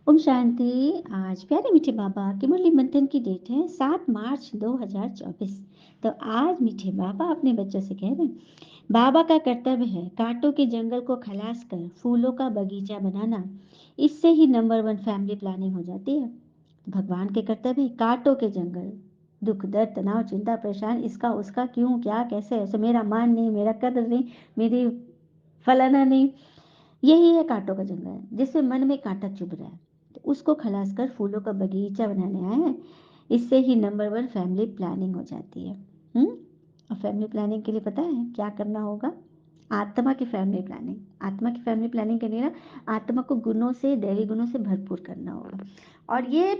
ओम शांति। आज प्यारे मीठे बाबा की मुरली मंथन की डेट है 7 मार्च 2024। तो आज मीठे बाबा अपने बच्चों से कह रहे हैं, बाबा का कर्तव्य है कांटों के जंगल को खलास कर फूलों का बगीचा बनाना। इससे ही नंबर 1 फैमिली प्लानिंग हो जाती है। भगवान के कर्तव्य है कांटों के जंगल, दुख दर्द तनाव चिंता परेशान, इसका उसका क्यों क्या कैसे ऐसे, मेरा मान नहीं, मेरा कदर नहीं, मेरी फलाना नहीं। यही है कांटों का जंगल जिससे मन में कांटा चुभ रहा है, तो उसको खलास कर फूलों का बगीचा बनाने आए हैं। इससे ही नंबर 1 फैमिली प्लानिंग हो जाती है। और फैमिली प्लानिंग के लिए पता है क्या करना होगा? आत्मा की फैमिली प्लानिंग। आत्मा की फैमिली प्लानिंग के लिए ना, आत्मा को गुणों से, दैवी गुणों से भरपूर करना होगा। और ये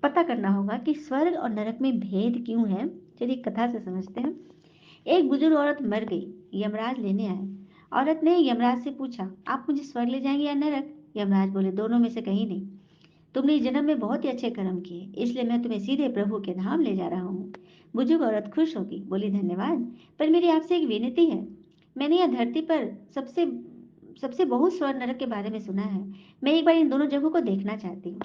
पता करना होगा कि स्वर्ग और नरक में भेद क्यों है। चलिए कथा से समझते हैं। एक बुजुर्ग औरत मर गई, यमराज लेने आए। औरत ने यमराज से पूछा, आप मुझे स्वर्ग ले जाएंगे या नरक? यमराज बोले, दोनों में से कहीं नहीं। तुमने इस जन्म में बहुत ही अच्छे कर्म किए, इसलिए मैं तुम्हें सीधे प्रभु के धाम ले जा रहा हूँ। बुजुर्ग औरत खुश होगी, बोली, धन्यवाद, पर मेरी आपसे एक विनती है। मैंने यह धरती पर सबसे सबसे बहुत स्वर्ग नरक के बारे में सुना है। मैं एक बार इन दोनों जगहों को देखना चाहती हूँ,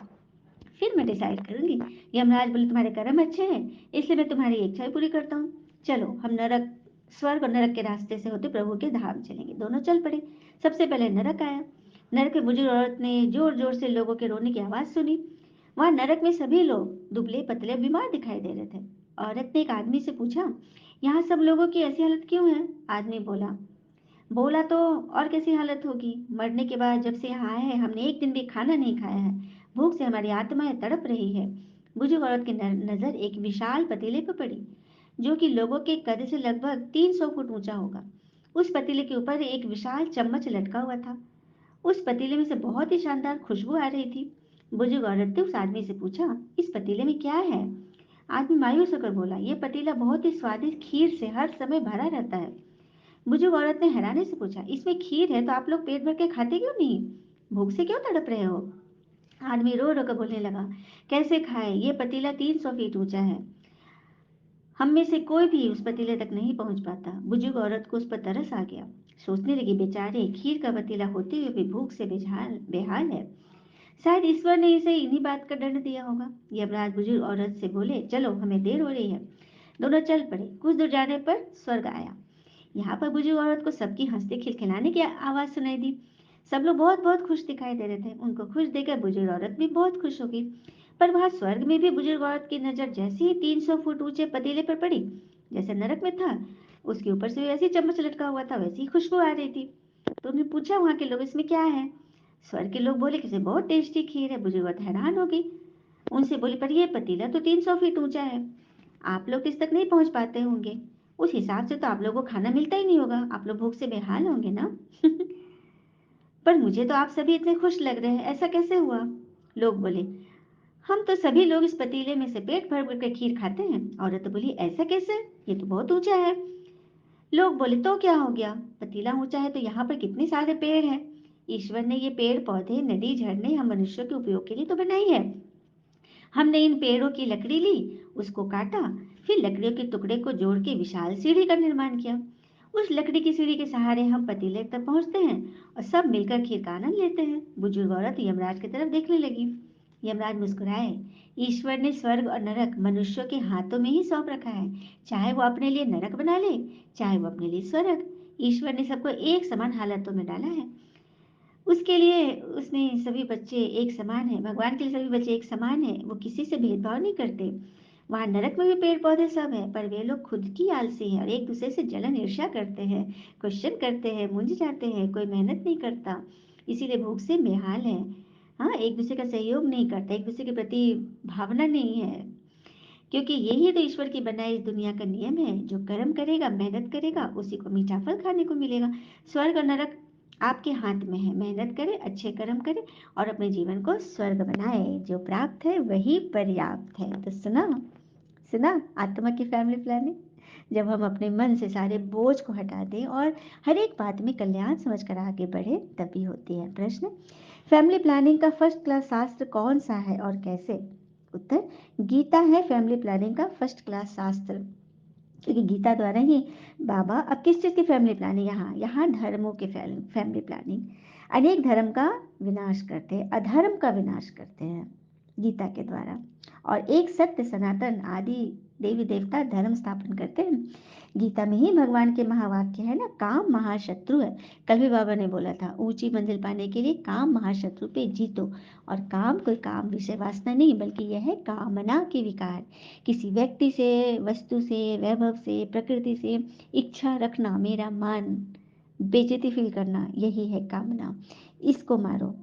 फिर मैं डिसाइड करूंगी। यमराज बोले, तुम्हारे कर्म अच्छे हैं, इसलिए मैं तुम्हारी इच्छा पूरी करता हूँ। चलो हम नरक, स्वर्ग और नरक के रास्ते से होते प्रभु के धाम चलेंगे। दोनों चल पड़े। सबसे पहले नरक आया। नरक में बुजुर्ग औरत ने जोर जोर से लोगों के रोने की आवाज सुनी। वहां नरक में सभी लोग दुबले पतले बीमार दिखाई दे रहे थे। औरत ने एक आदमी से पूछा, यहाँ सब लोगों की ऐसी हालत क्यों है? आदमी बोला, बोला तो और कैसी हालत होगी, मरने के बाद जब से यहाँ आए हैं हमने एक दिन भी खाना नहीं खाया है। भूख से हमारी आत्माएं तड़प रही है। बुजुर्ग औरत की नजर एक विशाल पतीले पर पड़ी, जो कि लोगों के कद से लगभग 300 फुट ऊंचा होगा। उस पतीले के ऊपर एक विशाल चम्मच लटका हुआ था। उस पतीले में से बहुत ही शानदार खुशबू आ रही थी। बुजुर्ग औरत ने उस आदमी से पूछा, इस पतीले में क्या है? आदमी मायूस होकर बोला, यह पतीला बहुत ही स्वादिष्ट खीर से हर समय भरा रहता है। बुजुर्ग औरत ने हैरानी से पूछा, इसमें खीर है तो आप लोग पेट भर के खाते क्यों नहीं? भूख से क्यों तड़प रहे हो? आदमी रो रो कर बोलने लगा, कैसे खाए, ये पतीला 300 फीट ऊंचा है, हम में से कोई भी उस पतीले तक नहीं पहुंच पाता। बुजुर्ग औरत को उस पर तरस आ गया। सोचने लगी, बेचारे खीर का पतीला होते हुए भी भूख से बेहाल बेहाल है। शायद ईश्वर ने इसे इन्हीं बात का दंड दिया होगा। यमराज बुजुर्ग औरत से बोले, चलो हमें देर हो रही है। दोनों चल पड़े। कुछ दूर जाने पर स्वर्ग आया। यहाँ पर बुजुर्ग औरत को सबकी हंसते खिलखिलाने की आवाज सुनाई दी। सब लोग बहुत बहुत खुश दिखाई दे रहे थे। उनको खुश देखकर बुजुर्ग औरत भी बहुत खुश हो गई। पर वहां स्वर्ग में भी बुजुर्ग औरत की नजर जैसे ही 300 फुट ऊंचे पतीले पर पड़ी, जैसे नरक में था, उसके ऊपर से वैसी चम्मच लटका हुआ था, वैसी खुशबू आ रही थी। तो उन्हें पूछा, वहां के लोग, इसमें क्या है? स्वर्ग के लोग बोले, किसी बहुत टेस्टी खीर है। बुजुर्ग औरत हैरान हो गई। उनसे बोली, पर यह पतीला तो 300 फीट ऊंचा है, आप लोग इस तक नहीं पहुंच पाते होंगे, उस हिसाब से तो आप लोगों को खाना मिलता ही नहीं होगा, आप लोग भूख से बेहाल होंगे ना। पर मुझे तो आप सभी इतने खुश लग रहे हैं, ऐसा कैसे हुआ? लोग बोले, हम तो सभी लोग इस पतीले में से पेट भर भर के खीर खाते हैं। औरत तो बोली, ऐसा कैसे, ये तो बहुत ऊंचा है। लोग बोले, तो क्या हो गया, पतीला ऊंचा है तो यहाँ पर कितने सारे पेड़ हैं। ईश्वर ने ये पेड़ पौधे नदी झरने हम मनुष्यों के उपयोग के लिए तो बनाई है। हमने इन पेड़ों की लकड़ी ली, उसको काटा, फिर लकड़ियों के टुकड़े को जोड़ के विशाल सीढ़ी का निर्माण किया। उस लकड़ी की सीढ़ी के सहारे हम पतीले तक पहुंचते हैं और सब मिलकर खीर का आनंद लेते हैं। बुजुर्ग औरत यमराज की तरफ देखने लगी। यमराज मुस्कुराए। ईश्वर ने स्वर्ग और नरक मनुष्यों के हाथों में ही सौंप रखा है, चाहे वो अपने लिए नरक बना ले, चाहे वो अपने लिए स्वर्ग। ईश्वर ने सबको एक समान हालतों में डाला है। उसके लिए उसने सभी बच्चे एक समान है, भगवान के लिए सभी बच्चे एक समान है, वो किसी से भेदभाव नहीं करते। वहां नरक में भी पेड़ पौधे सब है, पर वे लोग खुद की आलसी हैं और एक दूसरे से जलन ईर्ष्या करते हैं, क्वेश्चन करते हैं, मुंझ जाते हैं, कोई मेहनत नहीं करता, इसीलिए भूख से बेहाल है। हाँ, एक दूसरे का सहयोग नहीं करता, एक दूसरे के प्रति भावना नहीं है, क्योंकि यही तो ईश्वर की बनाई इस दुनिया का नियम है, जो कर्म करेगा, मेहनत करेगा, उसी को मीठा फल खाने को मिलेगा। स्वर्ग और नरक आपके हाथ में है, मेहनत करे, अच्छे कर्म करे और अपने जीवन को स्वर्ग बनाए। जो प्राप्त है वही पर्याप्त है। तो सुना, सुना आत्मा की फैमिली प्लानिंग। जब हम अपने मन से सारे बोझ को हटा दें और हर एक बात में कल्याण समझकर आगे बढ़े, तभी होती है। प्रश्न, फैमिली प्लानिंग का फर्स्ट क्लास शास्त्र कौन सा है और कैसे? उत्तर, गीता है फैमिली प्लानिंग का फर्स्ट क्लास शास्त्र, क्योंकि गीता द्वारा ही बाबा, अब किस चीज़ की फैमिली प्लानिंग, यहाँ यहाँ धर्मों की फैमिली प्लानिंग, अनेक धर्म का विनाश करते हैं, अधर्म का विनाश करते हैं गीता के द्वारा, और एक सत्य सनातन आदि देवी देवता धर्म स्थापन करते हैं। गीता में ही भगवान के महावाक्य है ना, काम महाशत्रु है। कल भी बाबा ने बोला था, ऊंची मंजिल पाने के लिए काम महाशत्रु पे जीतो। और काम कोई काम विषय वासना नहीं, बल्कि यह है कामना के विकार, किसी व्यक्ति से, वस्तु से, वैभव से, प्रकृति से इच्छा रखना, मेरा मान, बेइज्जती फील करना, यही है कामना। इसको मारो,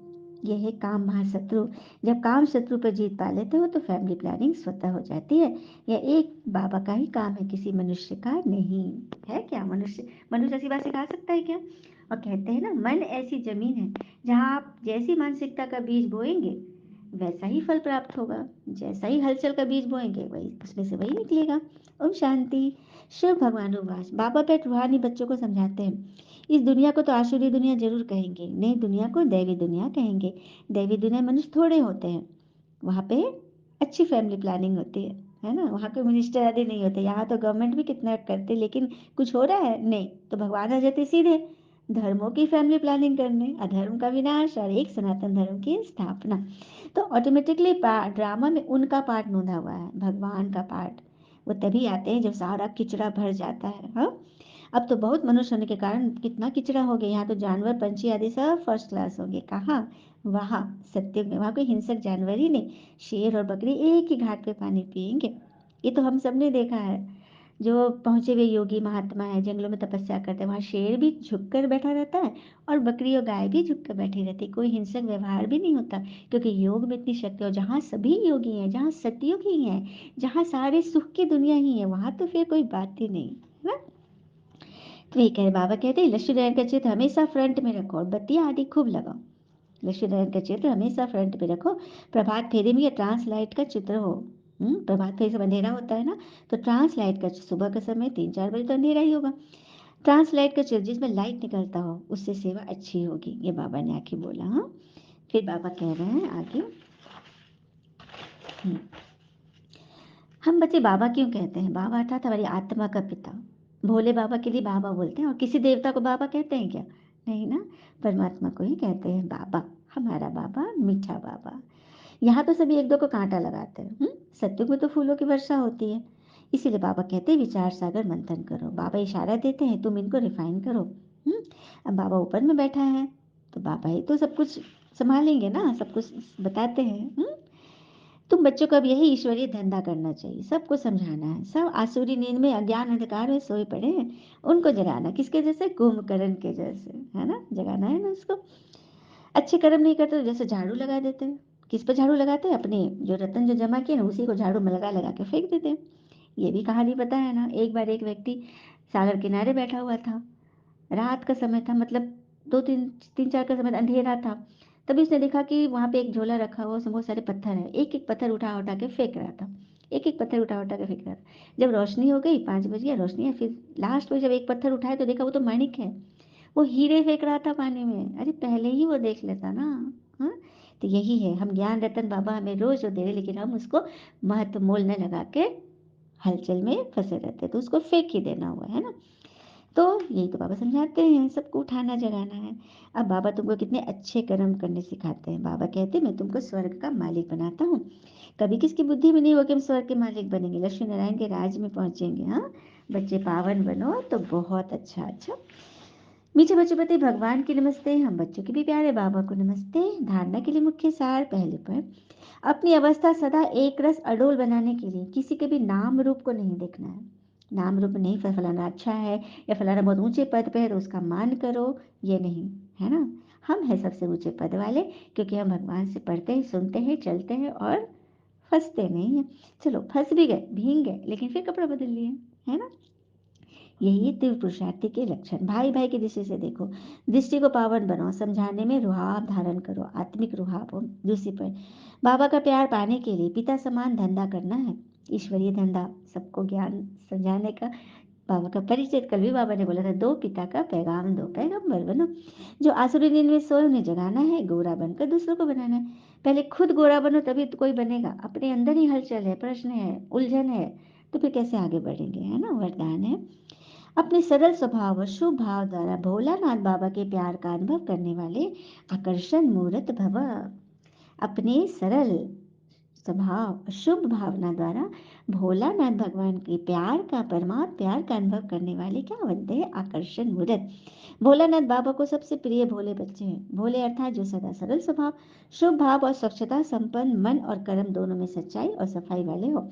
यह है काम महाशत्रु। जब काम शत्रु पर जीत पा लेते हो तो फैमिली प्लानिंग स्वतः हो जाती है। यह एक बाबा का ही काम है, किसी मनुष्य का नहीं है। क्या मनुष्य मनुष्य ऐसी बात सिखा सकता है क्या? और कहते हैं ना, मन ऐसी जमीन है जहाँ आप जैसी मानसिकता का बीज बोएंगे वैसा ही फल प्राप्त होगा। जैसा ही हलचल का बीज बोएंगे वही उसमें से वही निकलेगा। ओम शांति। शिव भगवान उवास। बाबा पेट रूहानी बच्चों को समझाते हैं, इस दुनिया को तो आसुरी दुनिया जरूर कहेंगे, नई दुनिया को दैवी दुनिया कहेंगे। दैवी दुनिया मनुष्य थोड़े होते हैं, वहाँ पे अच्छी फैमिली प्लानिंग होती है ना, वहाँ के मिनिस्टर आदि नहीं होते। यहाँ तो गवर्नमेंट भी कितना करते, लेकिन कुछ हो रहा है नहीं, तो भगवान आ जाते सीधे धर्मों की फैमिली प्लानिंग करने, अधर्म का विनाश और एक सनातन धर्म की स्थापना। तो ऑटोमेटिकली ड्रामा में उनका पार्ट नोंदा हुआ है, भगवान का पार्ट। वो तभी आते हैं जब सारा किचड़ा भर जाता है। हाँ, अब तो बहुत मनुष्य होने के कारण कितना किचड़ा हो गया, यहाँ तो जानवर पंछी आदि सब फर्स्ट क्लास हो गए। कहाँ? वहाँ सत्य में, वहाँ कोई हिंसक जानवर ही नहीं। शेर और बकरी एक ही घाट पे पानी पियेंगे, ये तो हम सब ने देखा है। जो पहुंचे हुए योगी महात्मा है, जंगलों में तपस्या करते हैं, वहाँ शेर भी झुक कर बैठा रहता है और बकरी और गाय भी झुक कर बैठी रहती है, कोई हिंसक व्यवहार भी नहीं होता, क्योंकि योग में इतनी शक्ति। और जहाँ सभी योगी हैं, जहाँ सतयुग ही है, जहाँ सारे सुख की दुनिया ही है, वहाँ तो फिर कोई बात ही नहीं है ना। तो ये कह रहे बाबा कहते हैं, लक्ष्मी नारायण का चित्र हमेशा फ्रंट में रखो और बत्तियां आदि खूब लगाओ। लक्ष्मी नारायण का चित्र हमेशा फ्रंट पे रखो। प्रभात फेरी में ये ट्रांस लाइट का चित्र हो। प्रभात फेरी से अंधेरा होता है ना, तो ट्रांस लाइट का सुबह का समय 3-4 बजे तो अंधेरा ही होगा। ट्रांस लाइट का चित्र जिसमें लाइट निकलता हो, उससे सेवा अच्छी होगी, ये बाबा ने आके बोला। हाँ, फिर बाबा कह रहे हैं आगे, हम्म, हम बच्चे बाबा क्यों कहते हैं? बाबा अर्थात हमारी आत्मा का पिता। भोले बाबा के लिए बाबा बोलते हैं, और किसी देवता को बाबा कहते हैं क्या? नहीं ना, परमात्मा को ही कहते हैं बाबा। हमारा बाबा, मीठा बाबा। यहाँ तो सभी एक दो को कांटा लगाते हैं। सत्युग में तो फूलों की वर्षा होती है, इसीलिए बाबा कहते हैं विचार सागर मंथन करो। बाबा इशारा देते हैं, तुम इनको रिफाइन करो। अब बाबा ऊपर में बैठा है, तो बाबा ही तो सब कुछ संभालेंगे ना, सब कुछ बताते हैं। तुम बच्चों को अब यही ईश्वरीय धंधा करना चाहिए, सबको समझाना है। सब आसुरी नींद में, अज्ञान अंधकार में सोए पड़े हैं, उनको जगाना। किसके जैसे? कुंभकर्ण के जैसे, है ना, जगाना है ना उसको। अच्छे कर्म नहीं करते तो जैसे झाड़ू लगा देते हैं। किस पर झाड़ू लगाते हैं? अपने जो रतन जो जमा किए ना, उसी को झाड़ू में लगा लगा के फेंक देते हैं। ये भी कहानी पता है ना। एक बार एक व्यक्ति सागर किनारे बैठा हुआ था, रात का समय था, मतलब 2-3-4 का समय, अंधेरा था। तभी उसने देखा कि वहां पे एक झोला रखा हुआ, उसमें बहुत सारे पत्थर है, एक एक पत्थर उठा उठा के फेंक रहा था, एक एक पत्थर उठा उठा के फेंक रहा था। जब रोशनी हो गई, 5 बज गया, रोशनी है, फिर लास्ट में जब एक पत्थर उठाया तो देखा वो तो माणिक है, वो हीरे फेंक रहा था पानी में। अरे पहले ही वो देख लेता ना। हाँ, तो यही है, हम ज्ञान रतन बाबा हमें रोज जो दे रहे, लेकिन हम उसको महत्व मोल न लगा के हलचल में फंसे रहते, तो उसको फेंक ही देना हुआ है ना। तो यही तो बाबा समझाते हैं, सबको उठाना जगाना है। अब बाबा तुमको कितने अच्छे कर्म करने सिखाते हैं। बाबा कहते हैं मैं तुमको स्वर्ग का मालिक बनाता हूँ। कभी किसकी बुद्धि में नहीं हो कि हम स्वर्ग के मालिक बनेंगे, लक्ष्मी नारायण के राज में पहुंचेंगे। हाँ, बच्चे पावन बनो तो बहुत अच्छा। अच्छा, मीठे बच्चों प्रति भगवान की नमस्ते, हम बच्चों के भी प्यारे बाबा को नमस्ते। धारणा के लिए मुख्य सार, पहले पर अपनी अवस्था सदा एक रस अडोल बनाने के लिए किसी के भी नाम रूप को नहीं देखना है। नाम रूप नहीं, फलाना अच्छा है या फलाना बहुत ऊंचे पद पे है तो उसका मान करो, ये नहीं, है ना। हम है सबसे ऊंचे पद वाले, क्योंकि हम भगवान से पढ़ते हैं, सुनते हैं, चलते हैं और फंसते नहीं हैं। चलो फंस भी गए, भीग गए, लेकिन फिर कपड़ा बदल लिए, है ना। यही है दिव्य पुरुषार्थी के लक्षण। भाई भाई की दृष्टि से देखो, दृष्टि को पावन बनाओ, समझाने में रुहाब धारण करो, आत्मिक रुहाब हो। दूसरी पर बाबा का प्यार पाने के लिए पिता समान धंधा करना है, ईश्वरीय धंधा, सबको ज्ञान समझाने का। बाबा का परिचय कल भी बाबा ने बोला था, दो पिता का पैगाम दो, पैगंबर बनो। जो आसुरी नींद में सोए उन्हें जगाना है, गोरा बनकर दूसरों को बनाना है। पहले खुद गोरा बनो तभी तो कोई बनेगा। अपने अंदर ही हलचल है, प्रश्न है, उलझन है, तो फिर कैसे आगे बढ़ेंगे, है ना। वरदान है, अपने सरल स्वभाव और शुभ भाव द्वारा भोलानाथ बाबा के प्यार का अनुभव करने वाले आकर्षण मूर्त भव। अपने सरल स्वभाव और शुभ भावना द्वारा भोलानाथ भगवान के प्यार का परमात्म प्यार का अनुभव करने वाले क्या बनते हैं? आकर्षण मूर्त। भोलानाथ बाबा को सबसे प्रिय भोले बच्चे हैं। भोले अर्थात जो सदा सरल स्वभाव, शुभ भाव और स्वच्छता संपन्न मन और कर्म दोनों में सच्चाई और सफाई वाले हो।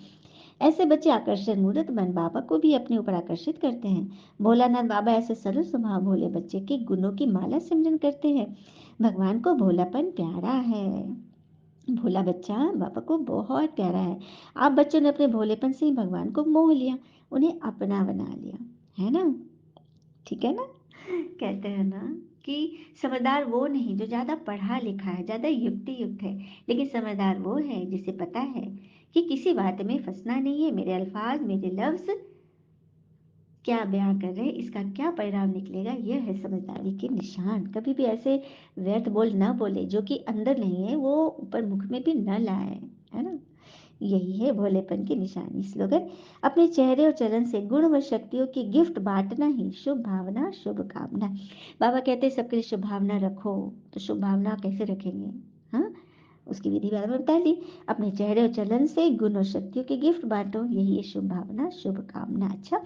ऐसे बच्चे आकर्षण मूर्त मन बाबा को भी अपने ऊपर आकर्षित करते हैं। भोलानाथ बाबा ऐसे सरल स्वभाव भोले बच्चे के गुणों की माला सिमरन करते हैं। भगवान को भोलापन प्यारा है। भोला बच्चा बाबा को बहुत प्यारा है। आप बच्चों ने अपने भोलेपन से ही भगवान को मोह लिया, उन्हें अपना बना लिया, है ना? ठीक है ना? कहते हैं ना कि समझदार वो नहीं जो ज्यादा पढ़ा लिखा है, ज्यादा युक्ति युक्त है, लेकिन समझदार वो है जिसे पता है कि किसी बात में फंसना नहीं है। मेरे अल्फाज, मेरे लफ्ज क्या बयां कर रहे हैं, इसका क्या परिणाम निकलेगा, यह है समझदारी के निशान। कभी भी ऐसे व्यर्थ बोल न बोले जो कि अंदर नहीं है, वो ऊपर मुख में भी न लाए, है ना? यही है भोलेपन की निशानी। स्लोगन: अपने चेहरे और चलन से गुण व शक्तियों की गिफ्ट बांटना ही शुभ भावना, शुभ कामना। बाबा कहते हैं सबके लिए शुभ भावना रखो। तो शुभ भावना कैसे रखेंगे? हाँ, उसकी विधि बाबा में बता दी। अपने चेहरे और चलन से गुण और शक्तियों की गिफ्ट बांटो, यही है शुभ भावना, शुभ कामना। अच्छा,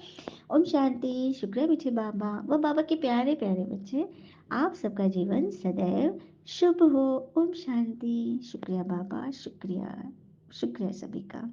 ओम शांति। शुक्र है मीठे बाबा व बाबा के प्यारे प्यारे बच्चे, आप सबका जीवन सदैव शुभ हो। ओम शांति। शुक्रिया बाबा, शुक्रिया, शुक्रिया सभी का।